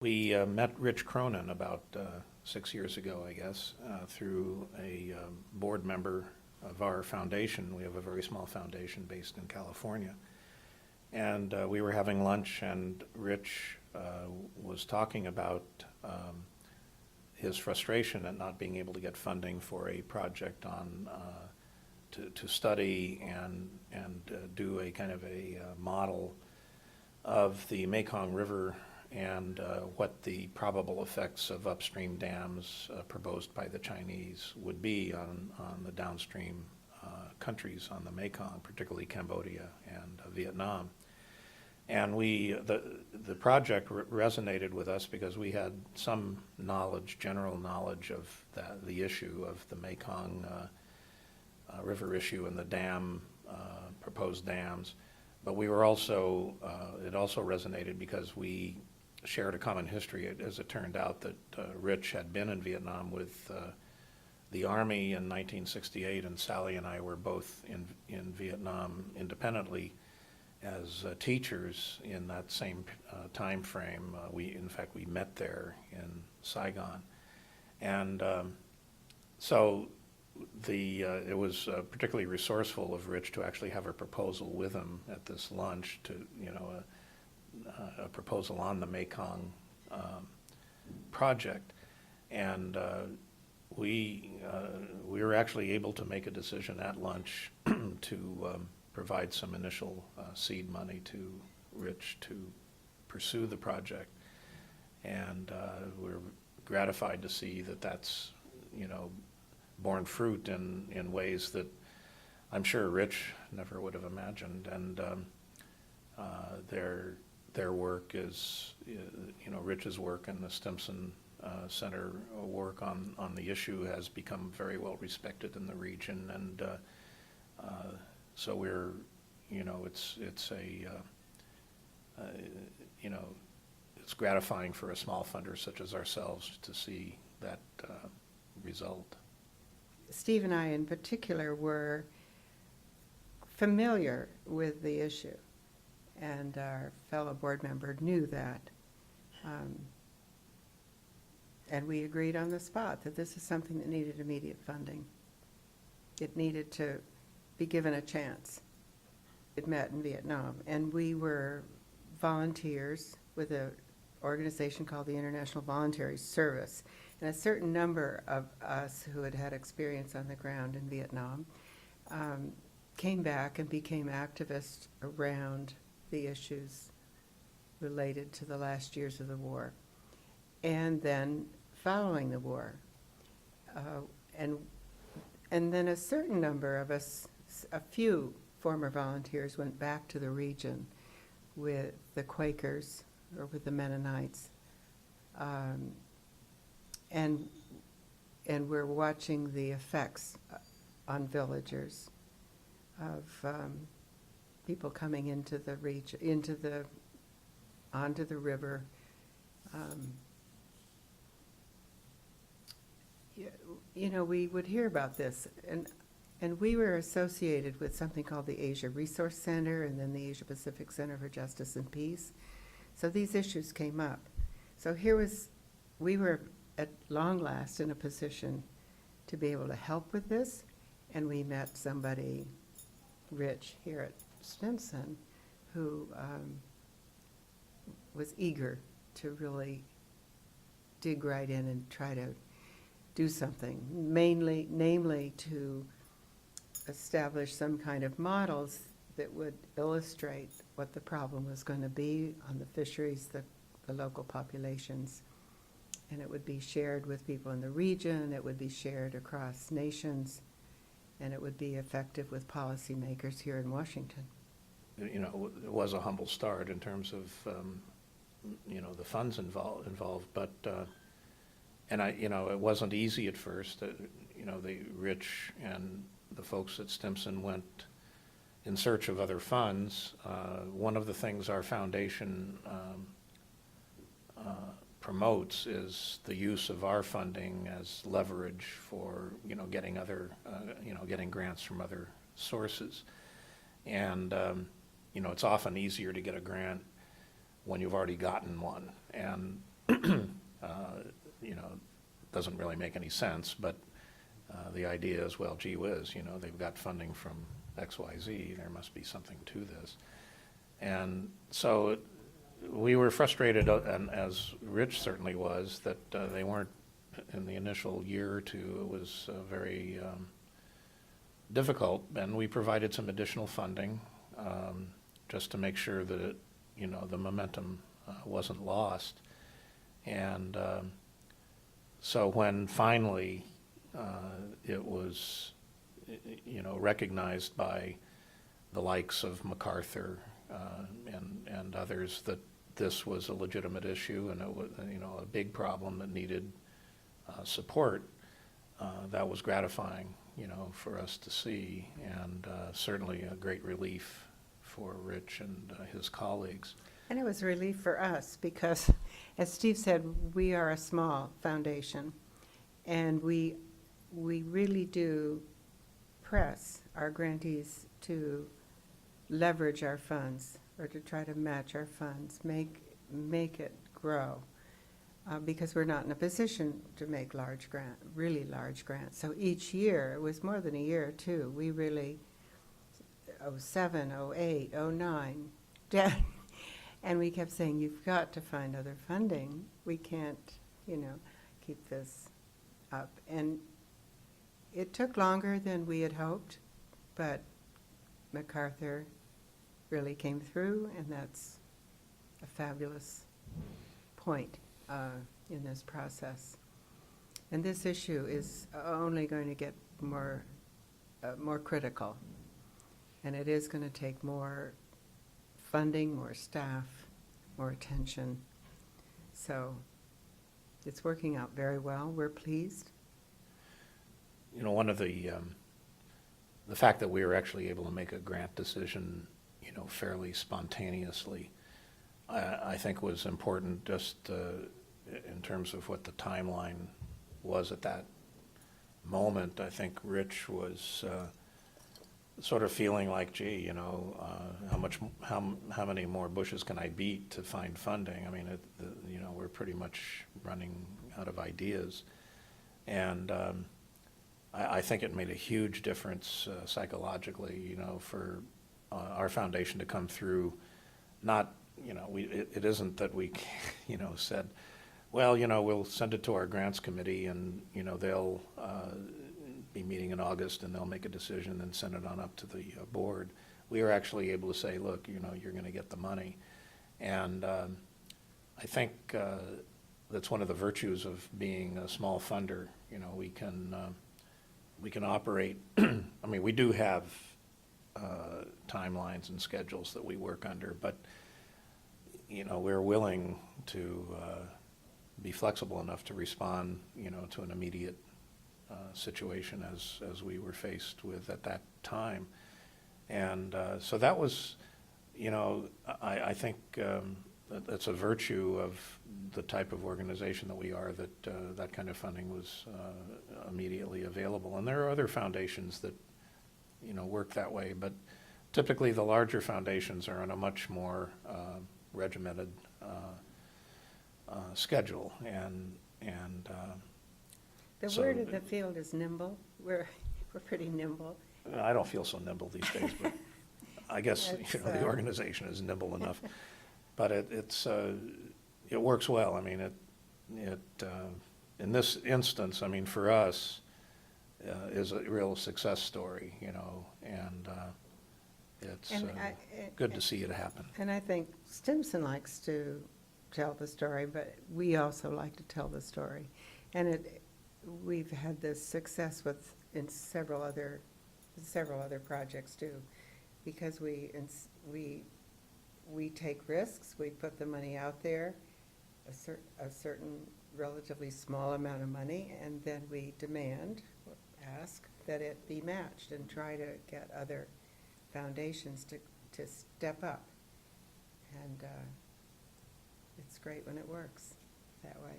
We met Rich Cronin about 6 years ago, I guess, through a board member of our foundation. We have a very small foundation based in California. And we were having lunch, and Rich was talking about his frustration at not being able to get funding for a project on to study and do a kind of a model of the Mekong River and what the probable effects of upstream dams proposed by the Chinese would be on the downstream countries on the Mekong, particularly Cambodia and Vietnam. And the project resonated with us because we had some knowledge, general knowledge of the issue of the Mekong River issue and the proposed dams. But we were also, it also resonated because we shared a common history. As it turned out that Rich had been in Vietnam with the Army in 1968, and Sally and I were both in Vietnam independently as teachers in that same time frame. In fact, we met there in Saigon. And so it was particularly resourceful of Rich to actually have a proposal with him at this lunch to, a proposal on the Mekong project. And we were actually able to make a decision at lunch to provide some initial seed money to Rich to pursue the project. And we're gratified to see that that's, borne fruit in ways that I'm sure Rich never would have imagined. And their work is, Rich's work and the Stimson Center work on the issue has become very well respected in the region. And so we're, it's gratifying for a small funder such as ourselves to see that result. Steve and I in particular were familiar with the issue, and our fellow board member knew that. And we agreed on the spot that this is something that needed immediate funding. It needed to be given a chance. It met in Vietnam, and we were volunteers with an organization called the International Voluntary Service. And a certain number of us who had had experience on the ground in Vietnam came back and became activists around the issues related to the last years of the war. And then following the war. And then a certain number of us, a few former volunteers, went back to the region with the Quakers or with the Mennonites. And we're watching the effects on villagers of people coming into the region, onto the river. We would hear about this, and we were associated with something called the Asia Resource Center and then the Asia Pacific Center for Justice and Peace. So these issues came up. So we were at long last in a position to be able to help with this, and we met somebody, Rich, here at Stimson, who was eager to really dig right in and try to do something, namely to establish some kind of models that would illustrate what the problem was going to be on the fisheries, the local populations. And it would be shared with people in the region, it would be shared across nations, and it would be effective with policymakers here in Washington. It was a humble start in terms of, the funds involved, but, it wasn't easy at first. The Rich and the folks at Stimson went in search of other funds. One of the things our foundation promotes is the use of our funding as leverage for, getting getting grants from other sources. And, it's often easier to get a grant when you've already gotten one. And you know, doesn't really make any sense, but the idea is, well, gee whiz, you know, they've got funding from XYZ, there must be something to this. And so we were frustrated, and as Rich certainly was, that they weren't, in the initial year or two, it was very difficult, and we provided some additional funding just to make sure that it, you know, the momentum wasn't lost. And so when finally it was, you know, recognized by the likes of MacArthur and others that this was a legitimate issue and it was, you know, a big problem that needed support, that was gratifying, you know, for us to see, and certainly a great relief for Rich and his colleagues. And it was a relief for us because, as Steve said, we are a small foundation, and we really do press our grantees to leverage our funds or to try to match our funds, make it grow, because we're not in a position to make really large grants. So each year, it was more than a year too, we really, 07, 08, 09, 10, and we kept saying, you've got to find other funding. We can't, you know, keep this up. And it took longer than we had hoped, but MacArthur really came through, and that's a fabulous point in this process. And this issue is only going to get more critical, and it is going to take more funding, more staff, more attention. So it's working out very well. We're pleased. You know, one of the fact that we were actually able to make a grant decision, you know, fairly spontaneously, I think was important, just in terms of what the timeline was at that moment. I think Rich was sort of feeling like, gee, you know, how many more bushes can I beat to find funding? I mean, you know, we're pretty much running out of ideas, and I think it made a huge difference psychologically, you know, for our foundation to come through. Not, you know, it isn't that we, you know, said, well, you know, we'll send it to our grants committee, and you know, they'll be meeting in August, and they'll make a decision and send it on up to the board. We were actually able to say, look, you know, you're going to get the money, and I think that's one of the virtues of being a small funder. You know, we can operate. I mean, we do have timelines and schedules that we work under, but you know, we're willing to be flexible enough to respond, you know, to an immediate situation as we were faced with at that time. And so that was, you know, I think that's a virtue of the type of organization that we are, that that kind of funding was immediately available. And there are other foundations that, you know, work that way, but typically the larger foundations are on a much more regimented schedule, and The so word in the field is nimble. We're pretty nimble. I don't feel so nimble these days, but I guess That's, you know, the organization is nimble enough. But it works well. I mean, in this instance, I mean, for us, is a real success story, you know, and it's good to see it happen. And I think Stimson likes to tell the story, but we also like to tell the story. And we've had this success in several other projects too, because we take risks, we put the money out there, a certain relatively small amount of money, and then we ask that it be matched and try to get other foundations to step up. And it's great when it works that way.